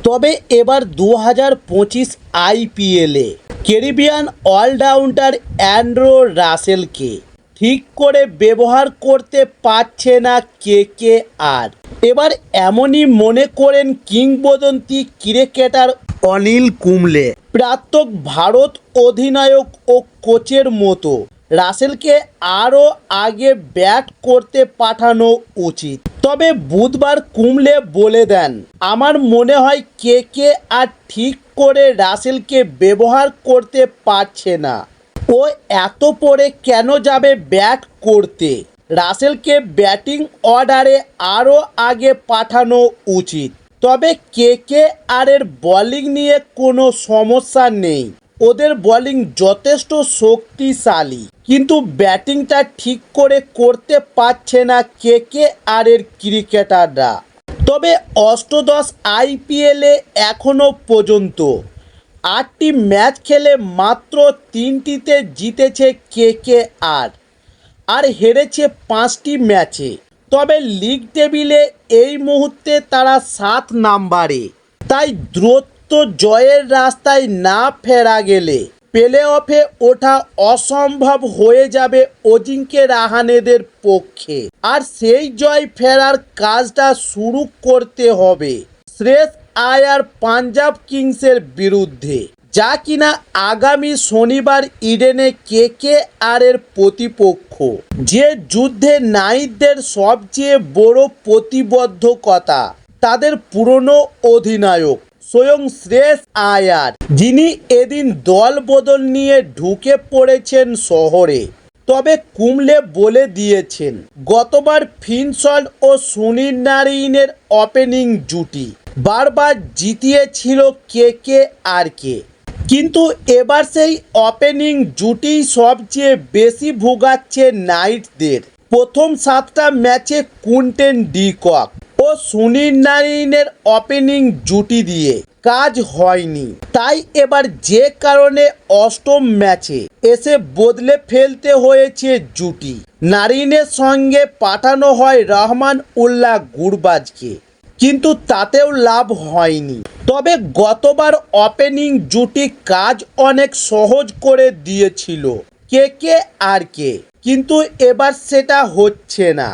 তবে এবার 2025 আইপিএলে ক্যারিবিয়ান অলরাউন্ডার অ্যান্ড্রে রাসেলকে ঠিক করে ব্যবহার করতে পারছে না কেকেআর। এবার এমনই মনে করেন কিংবদন্তি ক্রিকেটার অনিল কুম্বলে। প্রাক্তন ভারত অধিনায়ক ও কোচের মতো রাসেলকে আরও আগে ব্যাট করতে পাঠানো উচিত। তবে বুধবার কুম্বলে বলে দেন, আমার মনে হয় কেকেআর ঠিক করে রাসেলকে ব্যবহার করতে পারছে না। ও এত পরে কেন যাবে ব্যাট করতে? রাসেলকে ব্যাটিং অর্ডারে আরও আগে পাঠানো উচিত। তবে কেকেআরের বোলিং নিয়ে কোনো সমস্যা নেই, ওদের বোলিং যথেষ্ট শক্তিশালী, কিন্তু ব্যাটিংটা ঠিক করে করতে পারছে না কেকেআরের ক্রিকেটাররা। তবে অষ্টাদশ আইপিএলে এখনও পর্যন্ত 8টি ম্যাচ খেলে মাত্র 3টিতে জিতেছে কেকেআর আর হেরেছে 5টি ম্যাচে। তবে লিগ টেবিলে এই মুহূর্তে তারা 7 নম্বরে। তাই দ্রুত জয়ের রাস্তায় না ফেরা গেলে প্লে অফে ওঠা অসম্ভব হয়ে যাবে অজিঙ্ক্য রাহানেদের পক্ষে। আর সেই জয় ফেরার কাজটা শুরু করতে হবে শ্রেয়স আয়ার পাঞ্জাব কিংসের বিরুদ্ধে, যা কিনা আগামী শনিবার ইডেনে কেকেআরের প্রতিপক্ষ। যে যুদ্ধে নাইটদের সবচেয়ে বড় প্রতিবদ্ধকতা তাদের পুরনো অধিনায়ক স্বয়ং শ্রেয়স আয়ার, যিনি এদিন দল বদল নিয়ে ঢুকে পড়েছেন শহরে। তবে কুম্বলে বলে দিয়েছেন, গতবার ফিনসল্ট ও সুনীল নারিনের ওপেনিং জুটি বারবার জিতিয়েছিল কেকেআরকে, কিন্তু এবার সেই ওপেনিং জুটিই সবচেয়ে বেশি ভোগাচ্ছে নাইটদের। প্রথম 7টা ম্যাচে কুইন্টন ডি কক ও সুনীল নারিনের ওপেনিং জুটি দিয়ে কাজ হয়নি। তাই এবার যে কারণে অষ্টম ম্যাচে এসে বদলে ফেলতে হয়েছে জুটি। নারিনের সঙ্গে পাঠানো হয় রহমান উল্লাহ গুরবাজকে, কিন্তু তাতেও লাভ হয়নি। তবে গতবার ওপেনিং জুটি কাজ অনেক সহজ করে দিয়েছিল কেকেআরকে, কিন্তু এবার সেটা হচ্ছে না।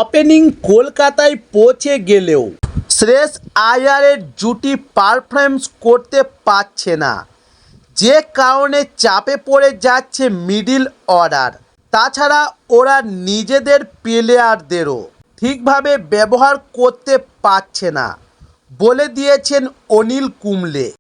ওপেনিং কলকাতায় পৌঁছে গেলেও শ্রেয়স আয়ারের জুটি পারফরমেন্স করতে পারছে না, যে কারণে চাপে পড়ে যাচ্ছে মিডল অর্ডার। তাছাড়া ওরা নিজেদের প্লেয়ারদেরও ঠিকভাবে ব্যবহার করতে পারছে না বলে দিয়েছেন অনিল কুম্বলে।